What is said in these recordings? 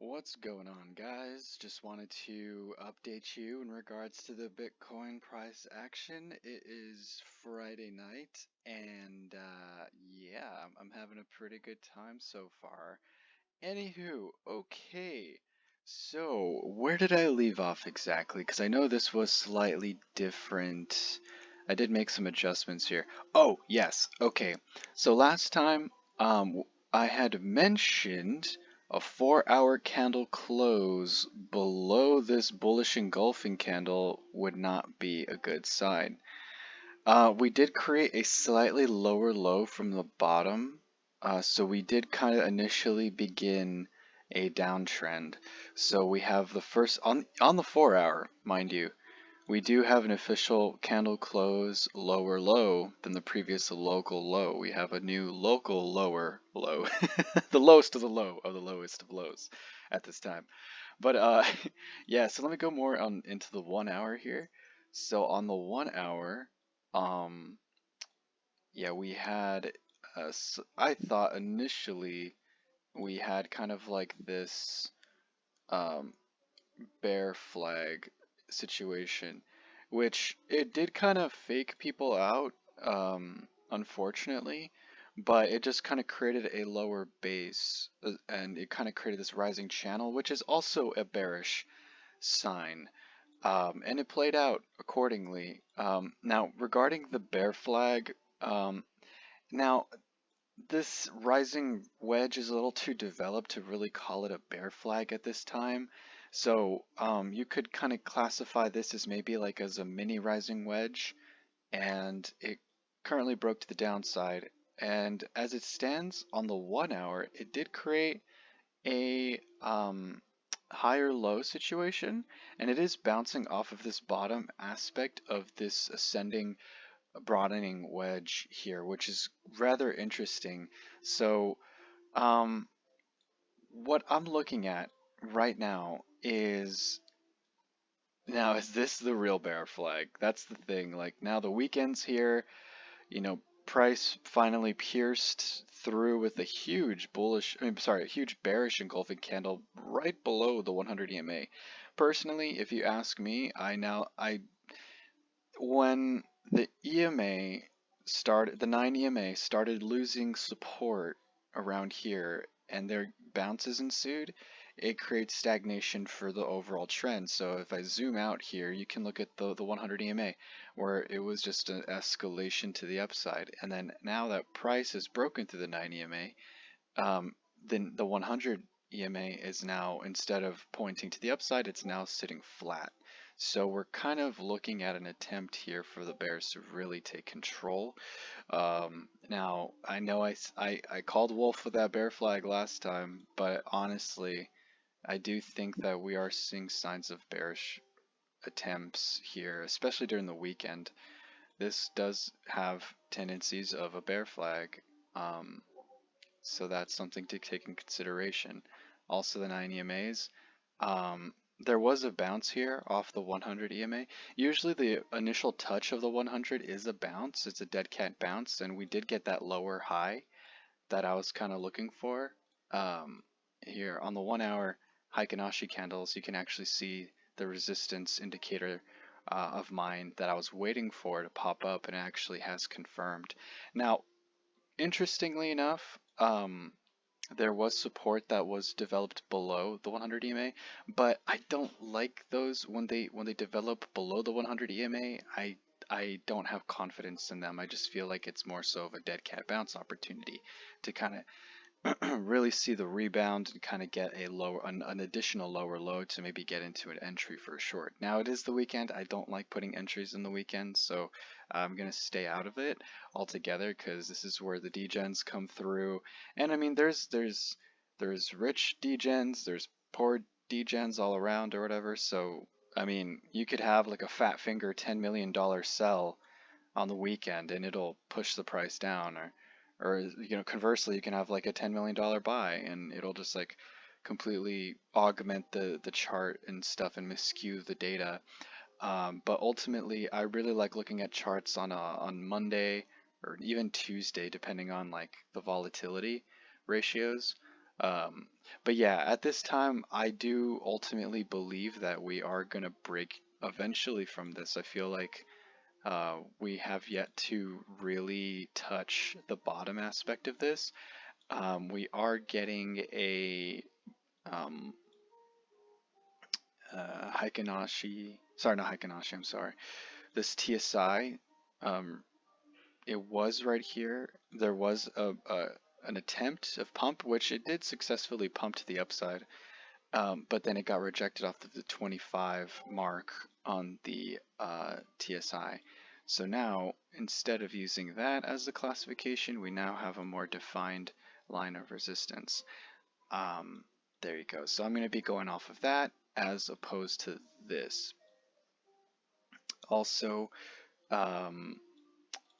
What's going on, guys? Just wanted to update you in regards to the Bitcoin price action. It is Friday night, and yeah, I'm having a pretty good time so far. Anywho, okay, so where did I leave off exactly? Because I know this was slightly different. I did make some adjustments here. Oh, yes, okay. So last time, I had mentioned a 4-hour candle close below this bullish engulfing candle would not be a good sign. We did create a slightly lower low from the bottom, so we did kind of initially begin a downtrend. So we have the first on the 4-hour, mind you, we do have an official candle close lower low than the previous local low. We have a new local lower low, the lowest of the low of the lowest of lows at this time. But yeah, so let me go more on into the 1 hour here. So on the 1 hour, um, yeah, we had, I thought initially we had kind of like this um, bear flag situation, which it did kind of fake people out, unfortunately, but it just kind of created a lower base, and it kind of created this rising channel, which is also a bearish sign. And it played out accordingly. Now, regarding the bear flag, now this rising wedge is a little too developed to really call it a bear flag at this time. So you could kind of classify this as maybe like as a mini rising wedge, and it currently broke to the downside. And as it stands on the 1 hour, it did create a higher low situation, and it is bouncing off of this bottom aspect of this ascending broadening wedge here, which is rather interesting. So, um, what I'm looking at right now is this the real bear flag? That's the thing. Like now the weekend's here, you know, price finally pierced through with a huge bullish, I mean, sorry, a huge bearish engulfing candle right below the 100 EMA. Personally, if you ask me, when the EMA started, the 9 EMA started losing support around here and their bounces ensued, it creates stagnation for the overall trend. So if I zoom out here, you can look at the 100 EMA where it was just an escalation to the upside. And then now that price has broken through the 9 EMA, then the 100 EMA is now, instead of pointing to the upside, it's now sitting flat. So we're kind of looking at an attempt here for the bears to really take control. Now, I know I called wolf with that bear flag last time, but honestly, I do think that we are seeing signs of bearish attempts here, especially during the weekend. This does have tendencies of a bear flag. Um, so that's something to take in consideration. Also, the 9 EMAs. There was a bounce here off the 100 EMA. Usually, the initial touch of the 100 is a bounce. It's a dead cat bounce, and we did get that lower high that I was kind of looking for. Here on the 1 hour Heikin-Ashi candles, you can actually see the resistance indicator of mine that I was waiting for to pop up, and it actually has confirmed. Now, interestingly enough, there was support that was developed below the 100 EMA, but I don't like those when they develop below the 100 EMA. I don't have confidence in them. I just feel like it's more so of a dead cat bounce opportunity to kind of really see the rebound and kind of get an additional lower low to maybe get into an entry for a short. Now it is the weekend. I don't like putting entries in the weekend, so I'm gonna stay out of it altogether because this is where the degens come through. And I mean, there's rich degens, there's poor degens all around or whatever. So I mean, you could have like a fat finger $10 million sell on the weekend and it'll push the price down, or conversely you can have like a $10 million buy and it'll just like completely augment the chart and stuff and miscue the data. But ultimately I really like looking at charts on Monday or even Tuesday depending on like the volatility ratios. Um, but yeah, at this time, I do ultimately believe that we are gonna break eventually from this. I feel like we have yet to really touch the bottom aspect of this. We are getting a um, Heikinashi, sorry, not Heikinashi, I'm sorry. This TSI, um, it was right here. There was an attempt of pump, which it did successfully pump to the upside, but then it got rejected off of the 25 mark on the TSI. So now, instead of using that as the classification, we now have a more defined line of resistance. Um, there you go. So I'm going to be going off of that as opposed to this. Also, um,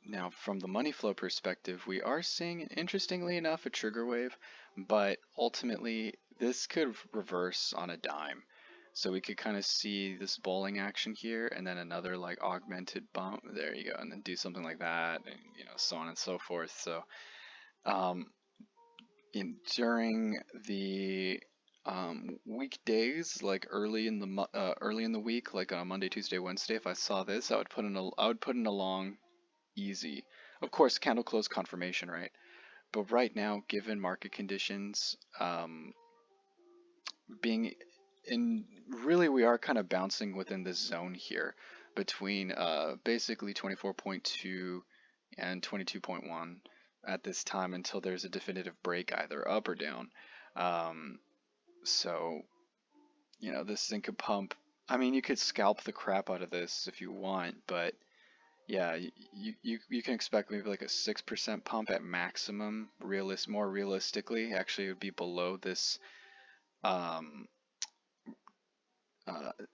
now from the money flow perspective, we are seeing, interestingly enough, a trigger wave, but ultimately this could reverse on a dime. So we could kind of see this bowling action here, and then another like augmented bump. There you go, and then do something like that, and so on and so forth. So um, during the weekdays, like early in the week, like on a Monday, Tuesday, Wednesday, if I saw this, I would put in a long, easy. Of course, candle close confirmation, right? But right now, given market conditions, being in really we are kind of bouncing within this zone here between basically 24.2 and 22.1 at this time until there's a definitive break either up or down. Um, so, this zinc could pump. I mean, you could scalp the crap out of this if you want, but yeah, you can expect maybe like a 6% pump at maximum. More realistically, actually, it would be below this um,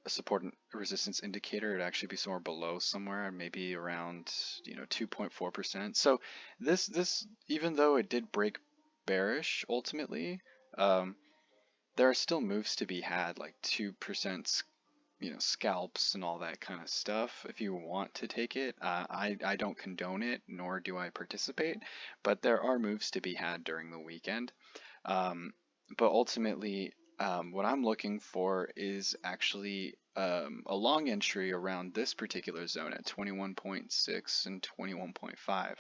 support and resistance indicator. It'd actually be somewhere below somewhere, maybe around 2.4%. So this even though it did break bearish ultimately, um, there are still moves to be had, like 2% scalps and all that kind of stuff if you want to take it. I don't condone it, nor do I participate, but there are moves to be had during the weekend. Um, but ultimately, what I'm looking for is actually a long entry around this particular zone at 21.6 and 21.5.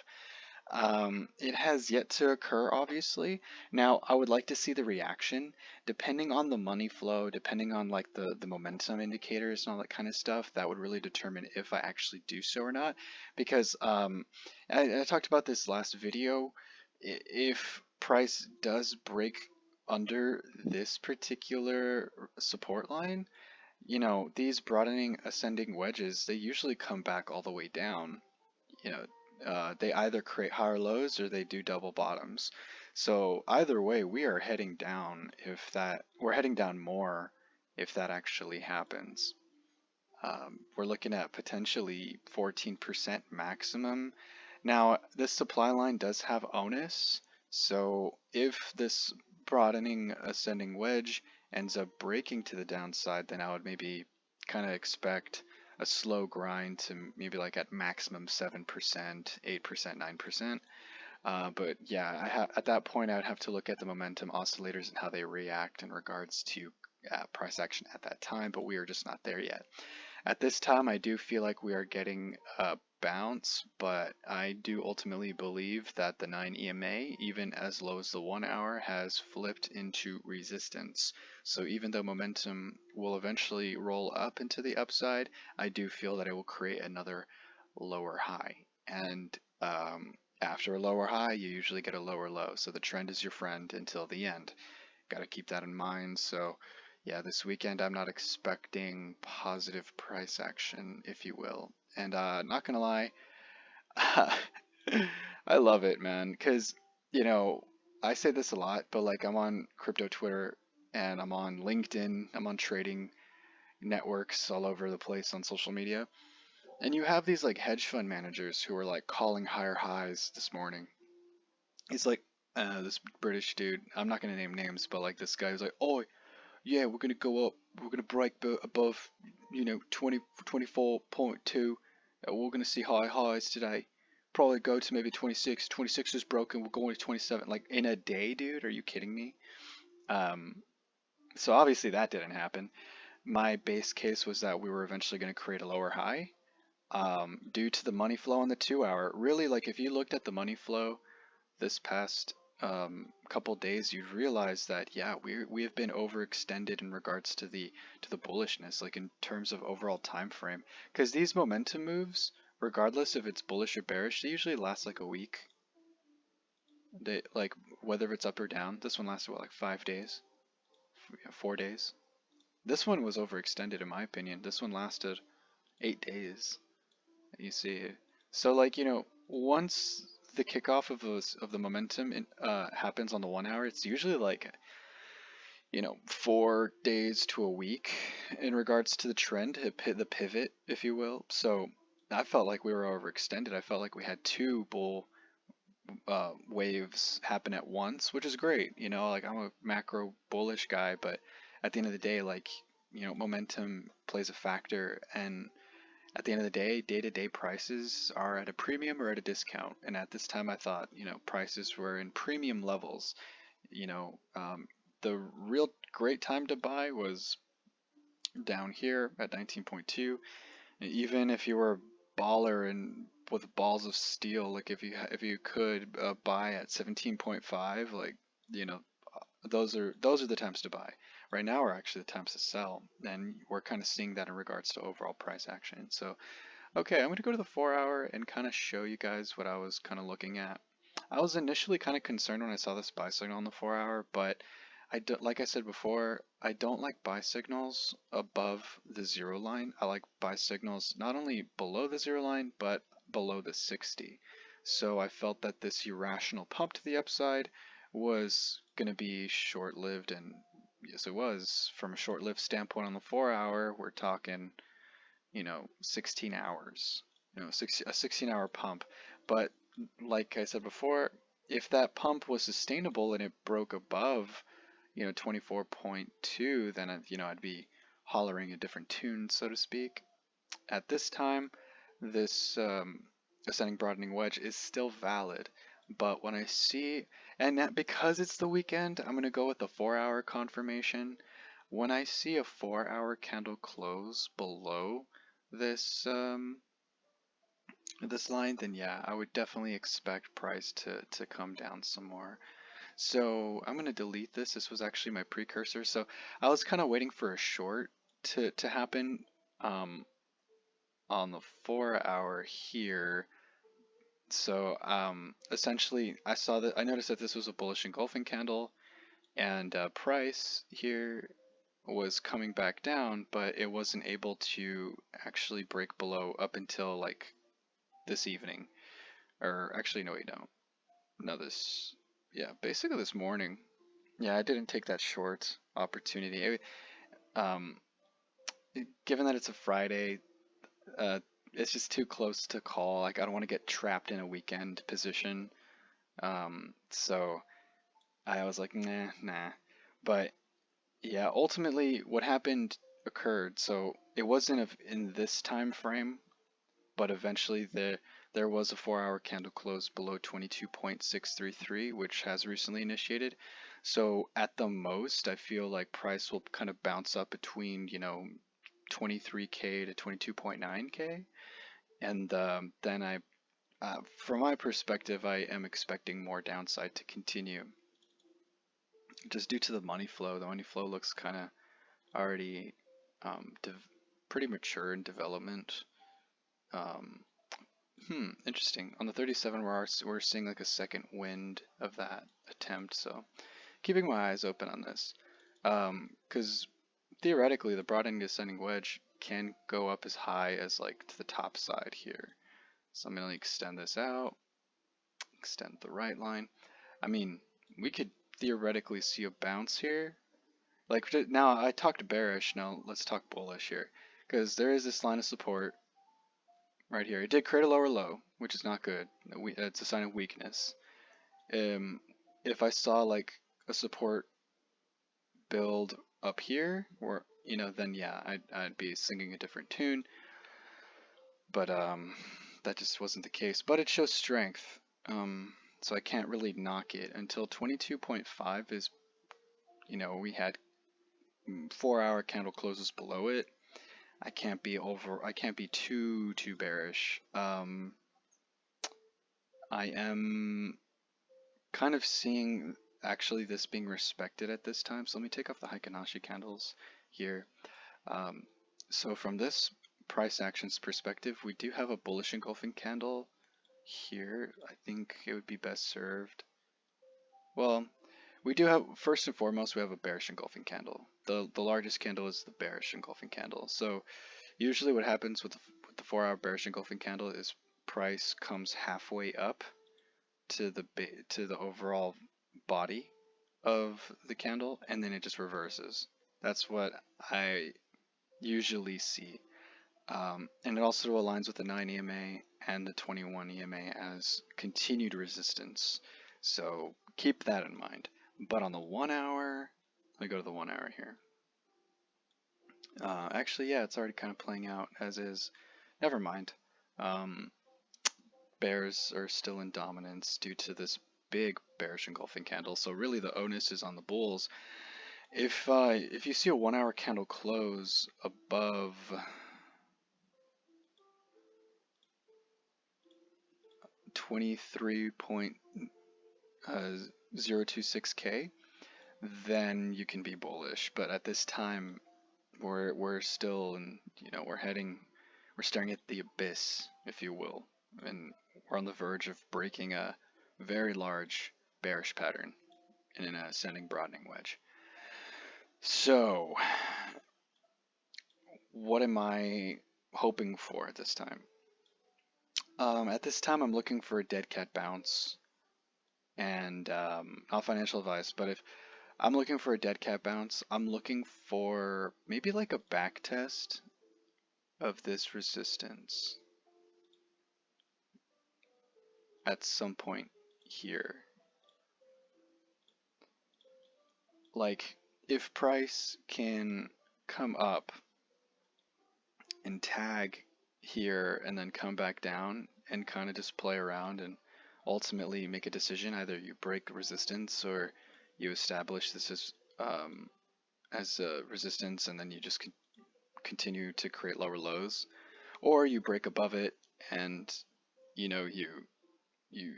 It has yet to occur, obviously. Now, I would like to see the reaction, depending on the money flow, depending on like the momentum indicators and all that kind of stuff. That would really determine if I actually do so or not. Because I talked about this last video. If price does break under this particular support line, these broadening ascending wedges, they usually come back all the way down. you know, they either create higher lows or they do double bottoms. So either way, we are heading down we're heading down more if that actually happens. We're looking at potentially 14% maximum. Now, this supply line does have onus, so if this broadening ascending wedge ends up breaking to the downside, then I would maybe kind of expect a slow grind to maybe like at maximum 7%, 8%, 9%. But yeah, at that point, I would have to look at the momentum oscillators and how they react in regards to price action at that time, but we are just not there yet. At this time, I do feel like we are getting a bounce, but I do ultimately believe that the 9 EMA, even as low as the 1 hour, has flipped into resistance. So even though momentum will eventually roll up into the upside, I do feel that it will create another lower high. And after a lower high, you usually get a lower low. So the trend is your friend until the end. Got to keep that in mind. So yeah, this weekend I'm not expecting positive price action, if you will. And not gonna lie, I love it, man, because I say this a lot, but like I'm on crypto Twitter and I'm on LinkedIn, I'm on trading networks all over the place on social media, and you have these like hedge fund managers who are like calling higher highs this morning. He's like this British dude. I'm not gonna name names, but like this guy is like, oh yeah, we're gonna go up. We're gonna break above, 24.2. We're gonna see high highs today. Probably go to maybe 26. 26 is broken. We're going to 27. Like in a day, dude. Are you kidding me? So obviously that didn't happen. My base case was that we were eventually going to create a lower high due to the money flow on the 2 hour. Really, like if you looked at the money flow this past couple days, you'd realize that yeah, we have been overextended in regards to the bullishness, like in terms of overall time frame. Because these momentum moves, regardless if it's bullish or bearish, they usually last like a week. They like whether it's up or down. This one lasted what, like 5 days, 4 days. This one was overextended in my opinion. This one lasted 8 days. You see, so like once the kickoff of the momentum happens on the 1 hour, it's usually like 4 days to a week in regards to the trend, the pivot, if you will. So I felt like we were overextended. I felt like we had two bull waves happen at once, which is great. Like I'm a macro bullish guy, but at the end of the day, like momentum plays a factor, and at the end of the day, day-to-day prices are at a premium or at a discount. And at this time, I thought, prices were in premium levels. The real great time to buy was down here at 19.2. Even if you were a baller and with balls of steel, like if you could buy at 17.5, like those are the times to buy. Right now are actually the times to sell, and we're kind of seeing that in regards to overall price action. So okay, I'm going to go to the 4 hour and kind of show you guys what I was kind of looking at. I was initially kind of concerned when I saw this buy signal on the 4 hour, but like I said before, I don't like buy signals above the zero line. I like buy signals not only below the zero line, but below the 60. So I felt that this irrational pump to the upside was going to be short-lived, and yes, it was. From a short-lived standpoint on the 4 hour, we're talking 16 hours, a 16-hour pump. But like I said before, if that pump was sustainable and it broke above, 24.2, then I'd be hollering a different tune, so to speak. At this time, this ascending broadening wedge is still valid, but when I see, and that, because it's the weekend, I'm going to go with the 4 hour confirmation. When I see a 4 hour candle close below this this line, then yeah, I would definitely expect price to come down some more. So I'm gonna delete this. This was actually my precursor. So I was kind of waiting for a short to happen on the 4 hour here. So essentially, I noticed that this was a bullish engulfing candle, and price here was coming back down, but it wasn't able to actually break below up until like this evening. Or actually, no, wait, no, yeah, basically this morning. Yeah, I didn't take that short opportunity. Um, Given that it's a Friday, it's just too close to call. Like, I don't want to get trapped in a weekend position. So I was like, nah. But yeah, ultimately, what happened occurred. So it wasn't in this time frame, but eventually there was a 4 hour candle close below 22.633, which has recently initiated. So at the most, I feel like price will kind of bounce up between 23K to 22.9K, and then from my perspective, I am expecting more downside to continue, just due to the money flow. The money flow looks kind of already pretty mature in development. Interesting. On the 37, we're seeing like a second wind of that attempt, so keeping my eyes open on this. Because theoretically, the broadening descending wedge can go up as high as like to the top side here. So I'm going to extend this out, extend the right line. I mean, we could theoretically see a bounce here. Like now, I talked bearish, now let's talk bullish here. Because there is this line of support right here. It did create a lower low, which is not good. It's a sign of weakness. If I saw like a support build up here, or then yeah, I'd be singing a different tune. But that just wasn't the case. But it shows strength. So I can't really knock it until 22.5 is you know, we had 4-hour candle closes below it. I can't be too bearish. I am kind of seeing actually this being respected at this time. So let me take off the Heikin-Ashi candles here. So from this price actions perspective, we do have a bullish engulfing candle here. I think it would be best served. Well, we do have, first and foremost, we have a bearish engulfing candle. The largest candle is the bearish engulfing candle. So usually what happens with the 4-hour bearish engulfing candle is price comes halfway up to the overall body of the candle, and then it just reverses. That's what I usually see. And it also aligns with the 9 EMA and the 21 EMA as continued resistance. So keep that in mind. But on the 1 hour, let me go to the 1 hour here. Actually, yeah, it's already kind of playing out as is. Never mind. Bears are still in dominance due to this big bearish engulfing candle. So really the onus is on the bulls. If you see a 1 hour candle close above 23.026K, then you can be bullish. But at this time, we're still in, you know, we're staring at the abyss, if you will, and we're on the verge of breaking a very large bearish pattern in an ascending broadening wedge. So, what am I hoping for at this time? At this time, I'm looking for a dead cat bounce, and not financial advice, but if I'm looking for a dead cat bounce, I'm looking for maybe like a back test of this resistance at some point here. Like, if price can come up and tag here and then come back down and kind of just play around and ultimately make a decision, either you break resistance or you establish this as a resistance and then you just continue to create lower lows, or you break above it and you know you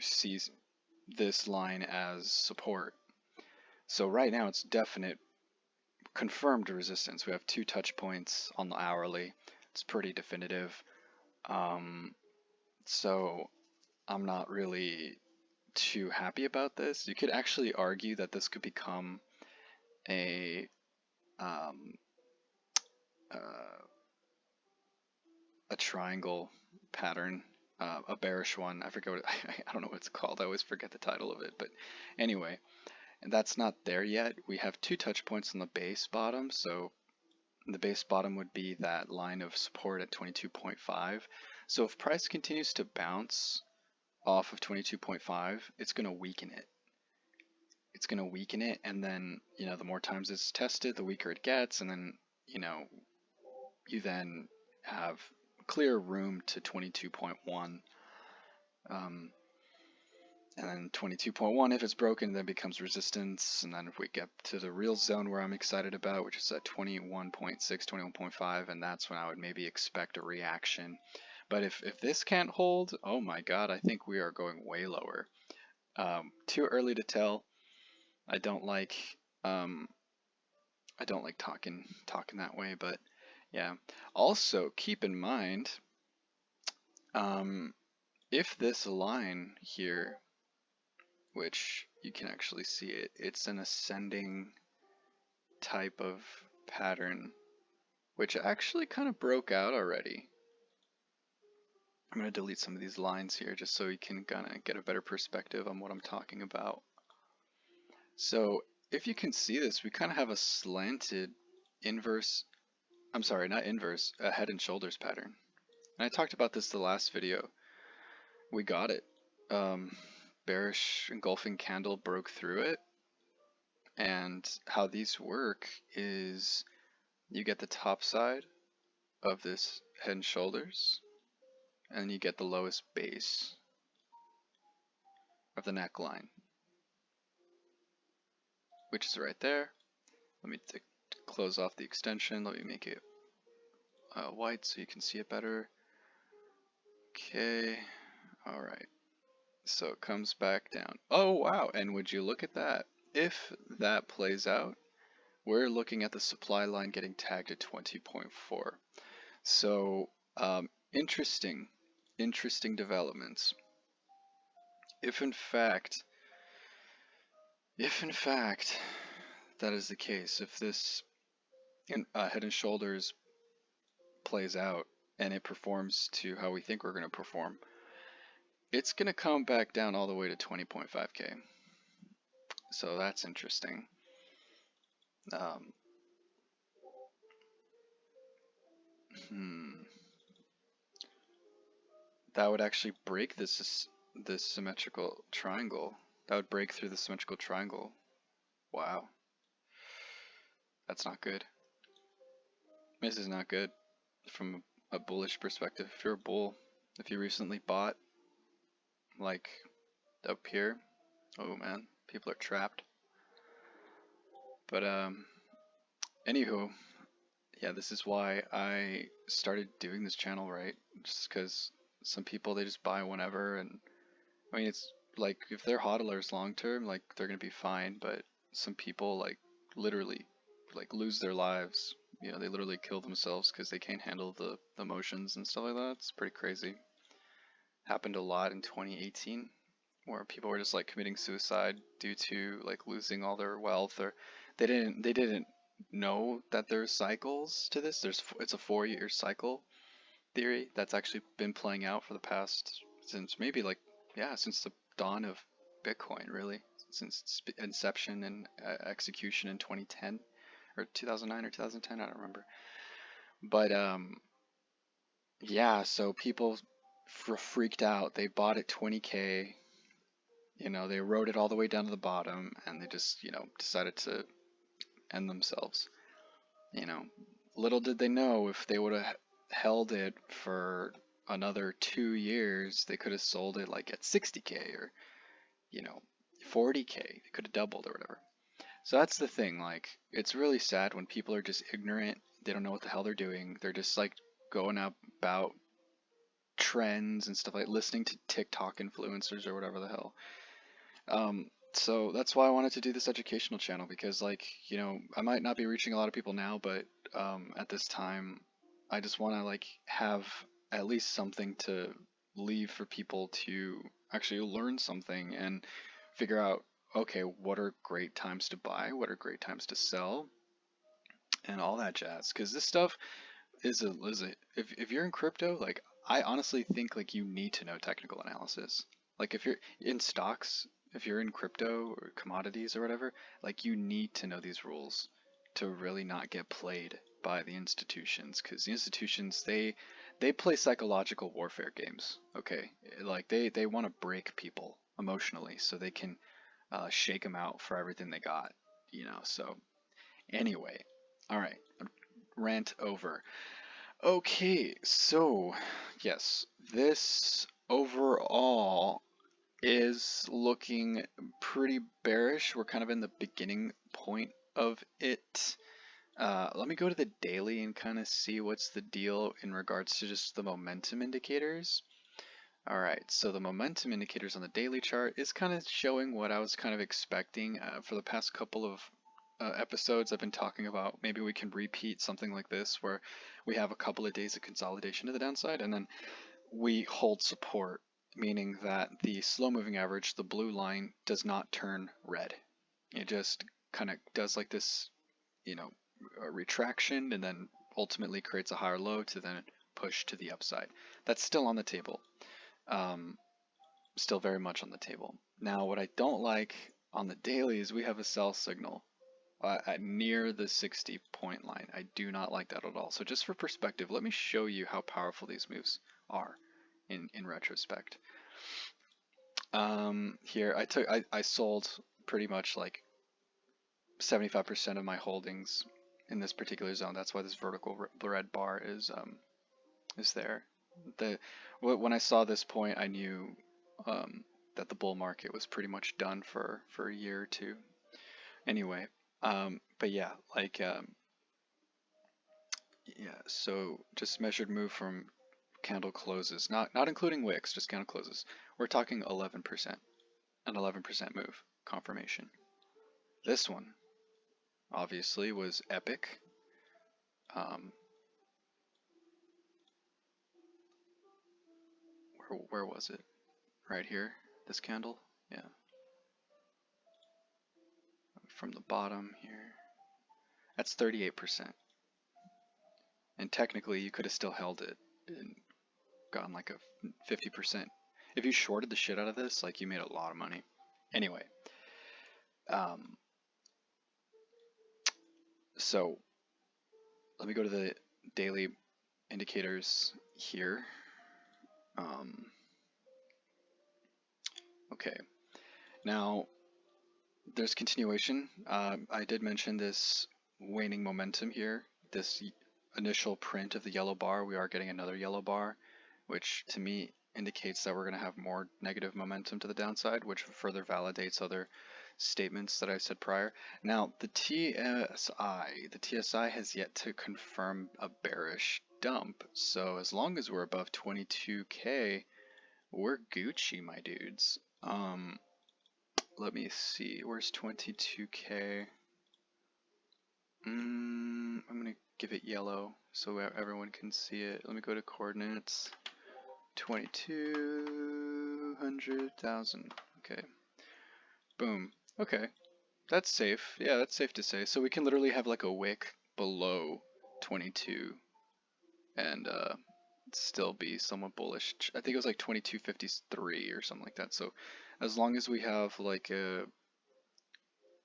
see this line as support. So right now it's definite confirmed resistance. We have 2 touch points on the hourly. It's pretty definitive. So I'm not really too happy about this. You could actually argue that this could become a triangle pattern, a bearish one. I forget what I don't know what it's called. I always forget the title of it. But anyway, and that's not there yet. We have 2 touch points on the base bottom. So the base bottom would be that line of support at 22.5. So if price continues to bounce off of 22.5, it's going to weaken it. It's going to weaken it, and then, you know, the more times it's tested, the weaker it gets, and then, you know, you then have clear room to 22.1. And then 22.1, if it's broken, then becomes resistance. And then if we get to the real zone where I'm excited about, which is at 21.6, 21.5, and that's when I would maybe expect a reaction. But if this can't hold, oh my god, I think we are going way lower. Too early to tell. I don't like talking that way, but yeah. Also, keep in mind, if this line here, which you can actually see it, it's an ascending type of pattern, which actually kind of broke out already. I'm going to delete some of these lines here just so you can kind of get a better perspective on what I'm talking about. So if you can see this, we kind of have a slanted inverse, I'm sorry, not inverse, a head and shoulders pattern. And I talked about this the last video. We got it. Bearish engulfing candle broke through it. And how these work is you get the top side of this head and shoulders, and you get the lowest base of the neckline, which is right there. Let me close off the extension. Let me make it white so you can see it better. Okay, alright. So it comes back down. Oh wow, and would you look at that? If that plays out, we're looking at the supply line getting tagged at 20.4. So interesting developments. If in fact that is the case, if this Head and Shoulders plays out and it performs to how we think we're going to perform, it's going to come back down all the way to 20.5k. So that's interesting. That would actually break this symmetrical triangle. That would break through the symmetrical triangle. Wow. That's not good. This is not good from a bullish perspective. If you're a bull, if you recently bought, like up here, oh man, people are trapped. But anywho, yeah, this is why I started doing this channel, right? Just because some people, they just buy whenever, and I mean, it's like if they're hodlers long term, like they're gonna be fine. But some people like literally like lose their lives. You know, they literally kill themselves because they can't handle the emotions and stuff like that. It's pretty crazy. Happened a lot in 2018, where people were just like committing suicide due to like losing all their wealth, or they didn't know that there's cycles to this. It's a 4-year cycle theory that's actually been playing out for the past, since maybe like, yeah, since the dawn of Bitcoin, really, since its inception and execution in 2010 or 2009 or 2010, I don't remember. But yeah, so people freaked out. They bought at 20k. You know, they rode it all the way down to the bottom, and they just, you know, decided to end themselves. You know, little did they know, if they would have held it for another 2 years, they could have sold it like at 60k or, you know, 40k. They could have doubled or whatever. So that's the thing. Like, it's really sad when people are just ignorant. They don't know what the hell they're doing. They're just like going about trends and stuff, like listening to TikTok influencers or whatever the hell. So that's why I wanted to do this educational channel, because, like, you know, I might not be reaching a lot of people now, but at this time, I just want to like have at least something to leave for people to actually learn something and figure out, okay, what are great times to buy, what are great times to sell, and all that jazz. Because this stuff is if you're in crypto, like, I honestly think like you need to know technical analysis. Like if you're in stocks, if you're in crypto or commodities or whatever, like you need to know these rules to really not get played by the institutions, because the institutions, they play psychological warfare games. Okay, like they want to break people emotionally so they can shake them out for everything they got, you know. So anyway, all right, rant over. Okay, so yes, this overall is looking pretty bearish. We're kind of in the beginning point of it. Let me go to the daily and kind of see what's the deal in regards to just the momentum indicators. Alright, so the momentum indicators on the daily chart is kind of showing what I was kind of expecting. For the past couple of episodes, I've been talking about maybe we can repeat something like this, where we have a couple of days of consolidation to the downside, and then we hold support, meaning that the slow moving average, the blue line, does not turn red. It just kind of does like this, you know, a retraction, and then ultimately creates a higher low to then push to the upside. That's still on the table. Still very much on the table. Now, what I don't like on the daily is we have a sell signal at near the 60-point line. I do not like that at all. So just for perspective, let me show you how powerful these moves are in retrospect. Here I sold pretty much like 75% of my holdings in this particular zone. That's why this vertical red bar is there. When I saw this point, I knew that the bull market was pretty much done for a year or two. Anyway, But yeah, like yeah. So just measured move from candle closes, not including wicks, just candle closes. We're talking 11%, an 11% move confirmation. This one obviously was epic. Where was it? Right here, this candle. Yeah, from the bottom here. That's 38%. And technically, you could have still held it and gotten like a 50%. If you shorted the shit out of this, like you made a lot of money. Anyway, um, so let me go to the daily indicators here. Okay, now there's continuation. I did mention this waning momentum here. This initial print of the yellow bar, we are getting another yellow bar, which to me indicates that we're going to have more negative momentum to the downside, which further validates other statements that I said prior. Now, the TSI has yet to confirm a bearish dump, so as long as we're above 22K, we're Gucci, my dudes. Let me see, where's 22K? I'm gonna give it yellow so everyone can see it. Let me go to coordinates. 22,000. Okay. Boom. Okay. That's safe. Yeah, that's safe to say. So we can literally have like a wick below 22 and still be somewhat bullish. I think it was like 22.53 or something like that. So as long as we have like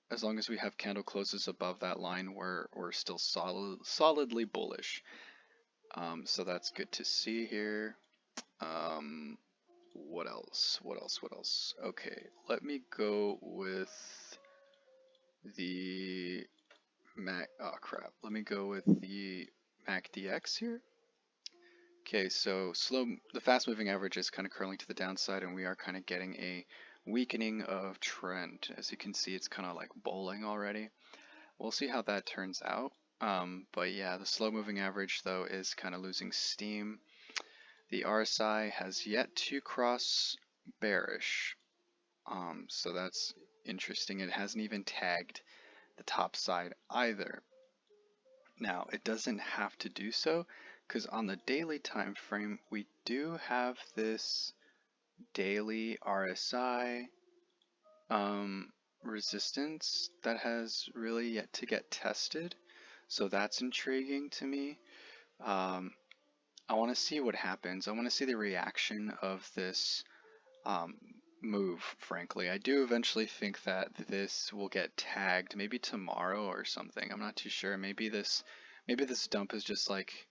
as long as we have candle closes above that line, we're still solidly bullish. So that's good to see here. What else? What else? What else? Okay, let me go with the Mac. Oh crap! Let me go with the MACDX here. Okay, so the fast-moving average is kind of curling to the downside, and we are kind of getting a weakening of trend. As you can see, it's kind of like bowling already. We'll see how that turns out. But yeah, the slow-moving average though is kind of losing steam. The RSI has yet to cross bearish, so that's interesting. It hasn't even tagged the top side either. Now, it doesn't have to do so, because on the daily time frame, we do have this daily RSI resistance that has really yet to get tested. So that's intriguing to me. I want to see what happens. I want to see the reaction of this move, frankly. I do eventually think that this will get tagged maybe tomorrow or something. I'm not too sure. Maybe this dump is just like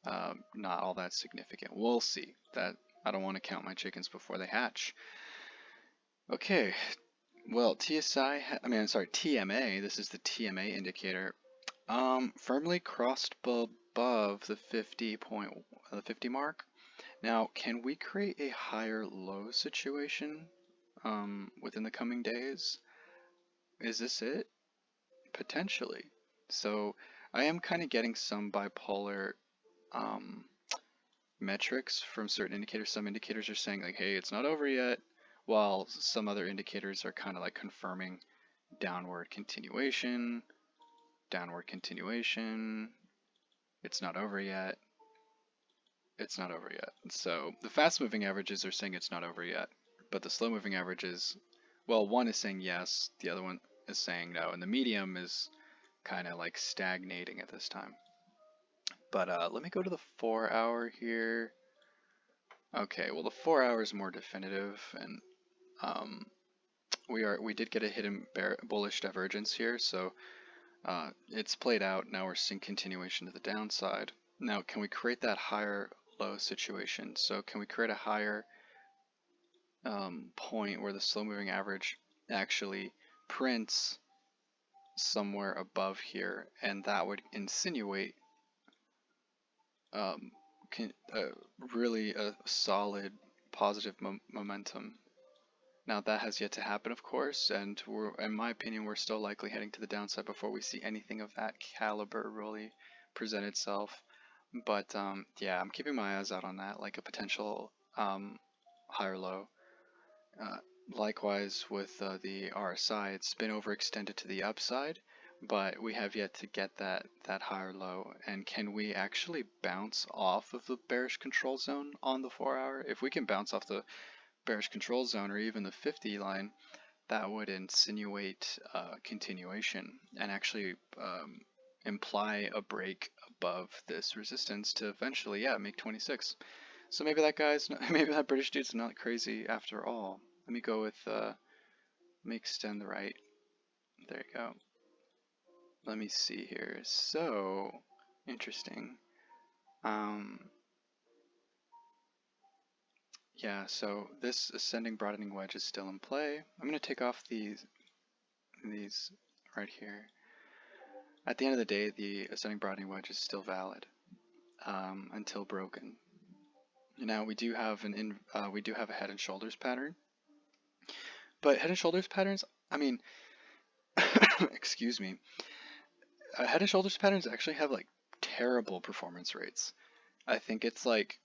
not all that significant. We'll see. That I don't want to count my chickens before they hatch. Okay. Well, TMA, this is the TMA indicator. Firmly crossed above the 50 mark. Now, can we create a higher low situation within the coming days? Is this it? Potentially. So I am kind of getting some bipolar metrics from certain indicators. Some indicators are saying like, hey, it's not over yet, while some other indicators are kind of like confirming downward continuation, it's not over yet, it's not over yet. So the fast moving averages are saying it's not over yet, but the slow moving averages, well, one is saying yes, the other one is saying no, and the medium is kind of like stagnating at this time. But let me go to the 4 hour here. Okay, well the 4 hour is more definitive, and we did get a hidden bullish divergence here, so it's played out. Now we're seeing continuation to the downside. Now, can we create that higher low situation? So can we create a higher point where the slow moving average actually prints somewhere above here, and that would insinuate really a solid positive momentum. Now that has yet to happen, of course, and in my opinion, we're still likely heading to the downside before we see anything of that caliber really present itself. But yeah, I'm keeping my eyes out on that, like a potential higher low. Uh, Likewise with the RSI, it's been overextended to the upside, but we have yet to get that higher low. And can we actually bounce off of the bearish control zone on the 4-hour? If we can bounce off the bearish control zone or even the 50 line, that would insinuate continuation and actually imply a break above this resistance to eventually, yeah, make 26. So maybe that guy's not, maybe that British dude's not crazy after all. Let me go with let me extend the right. There you go. Let me see here. So interesting. Yeah, so this ascending broadening wedge is still in play. I'm going to take off these right here. At the end of the day, the ascending broadening wedge is still valid until broken. Now we do have a head and shoulders pattern, but head and shoulders patterns, I mean, excuse me, head and shoulders patterns actually have like terrible performance rates. I think it's like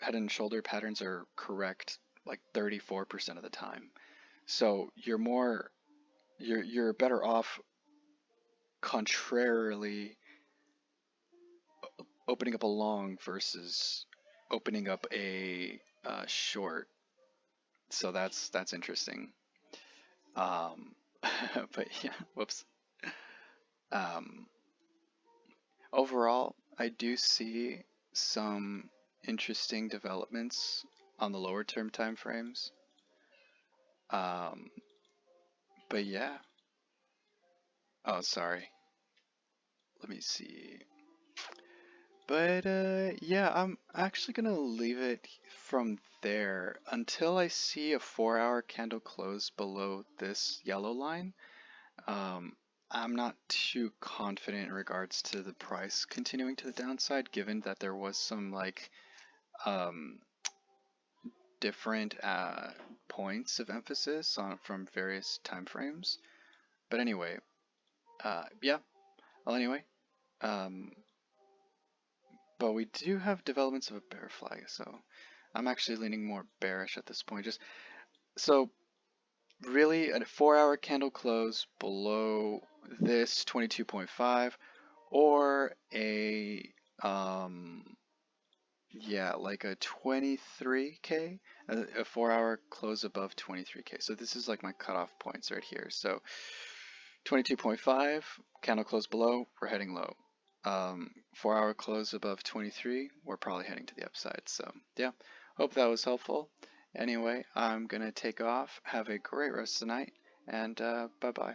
head and shoulder patterns are correct like 34% of the time. So you're better off contrarily opening up a long versus opening up a short. So that's interesting. But yeah, whoops. Overall, I do see some interesting developments on the lower term time frames. But yeah. Oh, sorry. Let me see. But yeah, I'm actually gonna leave it from there until I see a 4-hour candle close below this yellow line. I'm not too confident in regards to the price continuing to the downside, given that there was some like different points of emphasis on from various time frames. But anyway, yeah. Well, anyway, but we do have developments of a bear flag, so I'm actually leaning more bearish at this point. Just so really a 4-hour candle close below this 22.5 or a yeah, like a 23k, a 4-hour close above 23k. So this is like my cutoff points right here. So 22.5 candle close below, we're heading low. 4-hour close above 23, we're probably heading to the upside. So yeah, hope that was helpful. Anyway, I'm gonna take off. Have a great rest of the night, and bye bye.